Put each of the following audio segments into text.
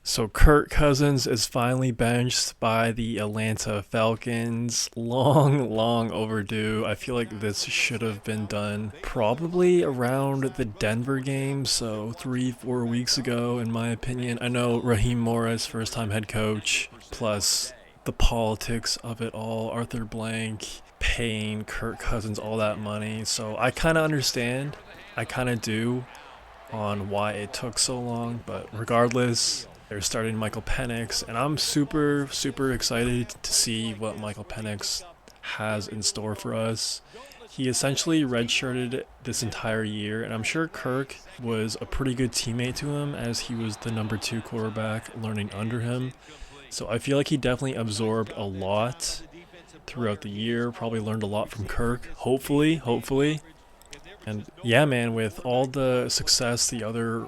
So Kirk Cousins is finally benched by the Atlanta Falcons. Long overdue. I feel like this should have been done probably around the Denver game, so 3, 4 weeks ago, in my opinion. I know Raheem Morris, first time head coach, plus the politics of it all, Arthur Blank paying Kirk Cousins all that money. So I kind of understand. I kind of do on why it took so long, but regardless, they're starting Michael Penix, and I'm super excited to see what Michael Penix has in store for us. He essentially redshirted this entire year, and I'm sure Kirk was a pretty good teammate to him as he was the number 2 quarterback learning under him. So I feel like he definitely absorbed a lot throughout the year, probably learned a lot from Kirk, hopefully. And yeah, man, with all the success the other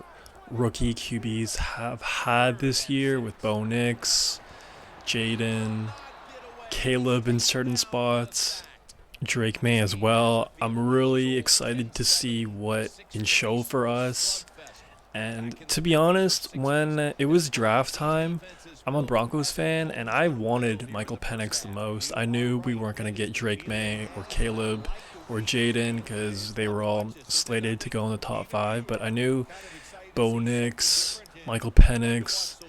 rookie QBs have had this year with Penix, Jaden, Caleb in certain spots, Drake May as well, I'm really excited to see what in show for us. And to be honest, when it was draft time, I'm a Broncos fan, and I wanted Michael Penix the most. I knew we weren't going to get Drake May or Caleb or Jaden because they were all slated to go in the top 5, but I knew Penix, Michael Penix,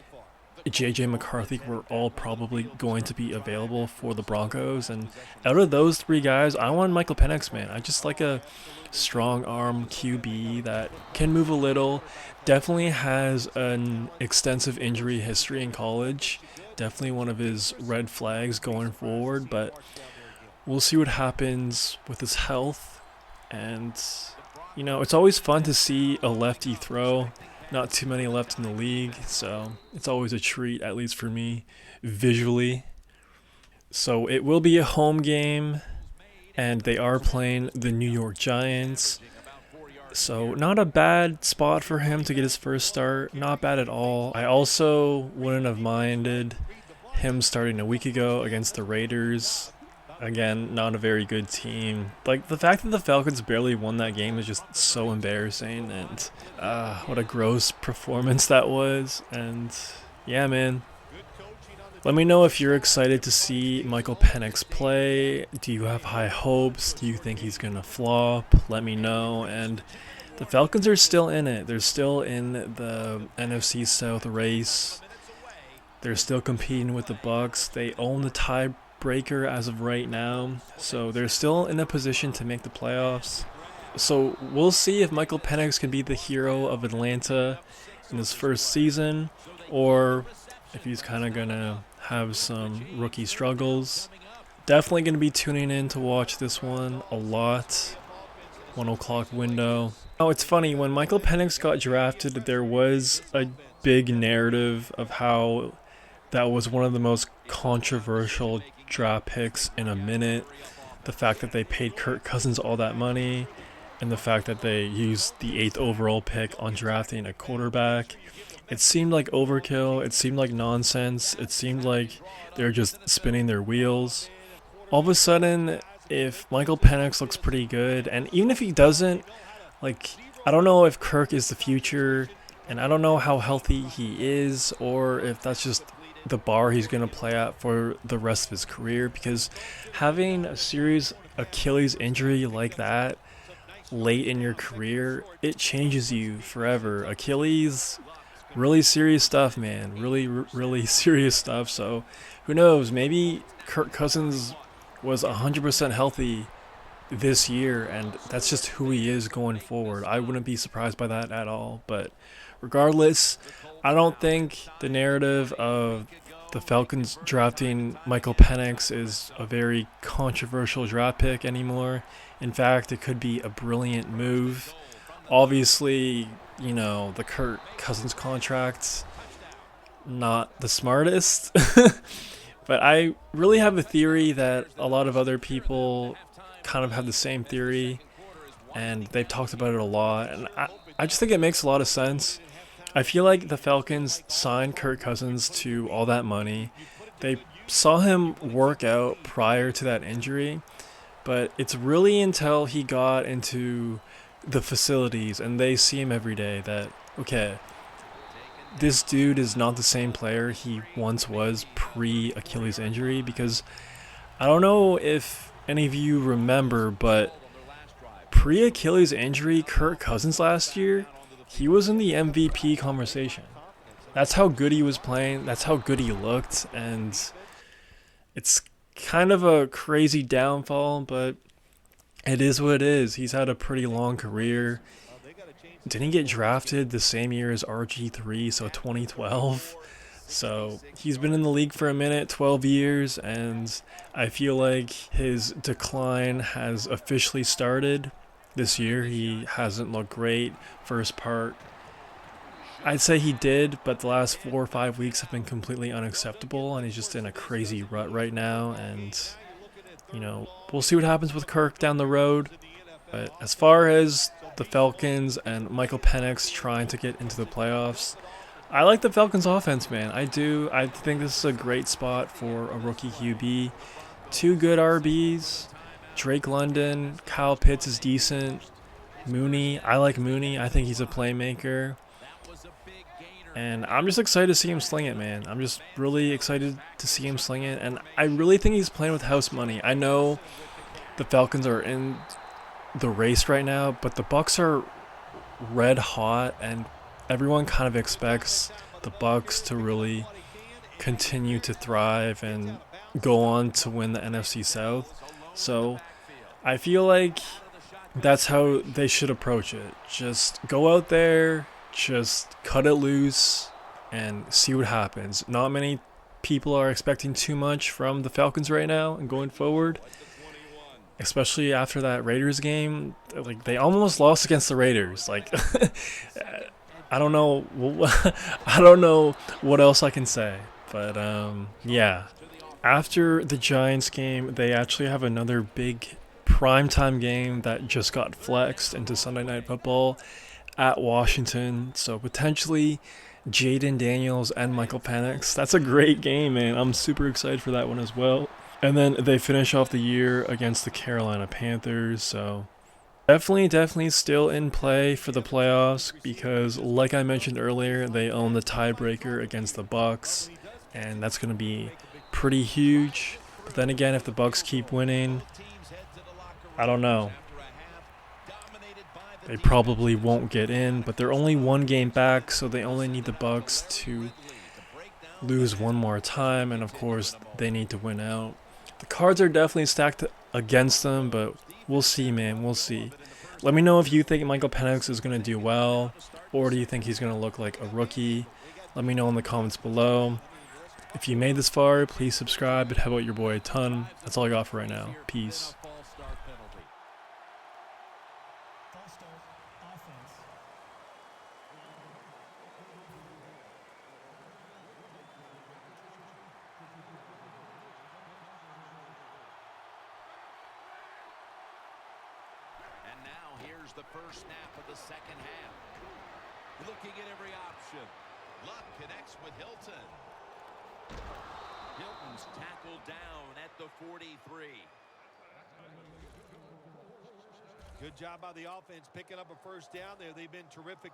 JJ McCarthy were all probably going to be available for the Broncos. And out of those 3 guys, I want Michael Penix, man. I just like a strong arm QB that can move a little. Definitely has an extensive injury history in college. Definitely one of his red flags going forward, but we'll see what happens with his health. And it's always fun to see a lefty throw. Not too many left in the league, so it's always a treat, at least for me, visually. So it will be a home game, and they are playing the New York Giants. So not a bad spot for him to get his first start. Not bad at all. I also wouldn't have minded him starting a week ago against the Raiders. Again, not a very good team. Like, the fact that the Falcons barely won that game is just so embarrassing, and what a gross performance that was. And yeah, man. Let me know if you're excited to see Michael Penix play. Do you have high hopes? Do you think he's going to flop? Let me know. And the Falcons are still in it. They're still in the NFC South race. They're still competing with the Bucs. They own the tiebreaker as of right now, so they're still in a position to make the playoffs. So we'll see if Michael Penix can be the hero of Atlanta in his first season, or if he's kind of gonna have some rookie struggles. Definitely gonna be tuning in to watch this one a lot. 1 o'clock window. Oh, it's funny, when Michael Penix got drafted, there was a big narrative of how that was one of the most controversial draft picks in a minute. The fact that they paid Kirk Cousins all that money, and the fact that they used the 8th overall pick on drafting a quarterback. It seemed like overkill. It seemed like nonsense. It seemed like they're just spinning their wheels. All of a sudden, if Michael Penix looks pretty good, and even if he doesn't, I don't know if Kirk is the future, and I don't know how healthy he is, or if that's just the bar he's going to play at for the rest of his career, because having a serious Achilles injury like that late in your career, it changes you forever. Achilles, really serious stuff, man. Really serious stuff. So who knows, maybe Kirk Cousins was 100% healthy this year, and that's just who he is going forward. I wouldn't be surprised by that at all. But regardless, I don't think the narrative of the Falcons drafting Michael Penix is a very controversial draft pick anymore. In fact, it could be a brilliant move. Obviously, the Kirk Cousins contract, not the smartest. But I really have a theory that a lot of other people kind of have the same theory, and they've talked about it a lot. And I just think it makes a lot of sense. I feel like the Falcons signed Kirk Cousins to all that money. They saw him work out prior to that injury, but it's really until he got into the facilities and they see him every day that, okay, this dude is not the same player he once was pre-Achilles injury, because I don't know if any of you remember, but pre-Achilles injury, Kirk Cousins last year, he was in the MVP conversation. That's how good he was playing. That's how good he looked. And it's kind of a crazy downfall, but it is what it is. He's had a pretty long career. Didn't he get drafted the same year as RG3, so 2012? So he's been in the league for a minute, 12 years, and I feel like his decline has officially started this year. He hasn't looked great. First part, I'd say he did, but the last 4 or 5 weeks have been completely unacceptable, and he's just in a crazy rut right now. And, we'll see what happens with Kirk down the road. But as far as the Falcons and Michael Penix trying to get into the playoffs, I like the Falcons offense, man. I do. I think this is a great spot for a rookie QB. Two good RBs. Drake London, Kyle Pitts is decent. Mooney, I like Mooney. I think he's a playmaker. And I'm just excited to see him sling it, man. I'm just really excited to see him sling it. And I really think he's playing with house money. I know the Falcons are in the race right now, but the Bucs are red hot, and everyone kind of expects the Bucs to really continue to thrive and go on to win the NFC South. So I feel like that's how they should approach it. Just go out there, just cut it loose, and see what happens. Not many people are expecting too much from the Falcons right now and going forward, especially after that Raiders game. Like, they almost lost against the Raiders. Like, I don't know. I don't know what else I can say. But yeah. After the Giants game, they actually have another big primetime game that just got flexed into Sunday Night Football at Washington. So potentially Jaden Daniels and Michael Penix. That's a great game, man. I'm super excited for that one as well. And then they finish off the year against the Carolina Panthers. So definitely still in play for the playoffs, because like I mentioned earlier, they own the tiebreaker against the Bucs, and that's going to be pretty huge. But then again, if the Bucs keep winning, I don't know. They probably won't get in, but they're only one game back, so they only need the Bucs to lose one more time, and of course they need to win out. The cards are definitely stacked against them, but we'll see, man. We'll see. Let me know if you think Michael Penix is going to do well, or do you think he's going to look like a rookie? Let me know in the comments below. If you made this far, please subscribe and help out your boy a ton. That's all I got for right now. Peace. And now here's the first snap of the second half. Looking at every option. Luck connects with Hilton. Hilton's tackled down at the 43. Good job by the offense picking up a first down there. They've been terrific.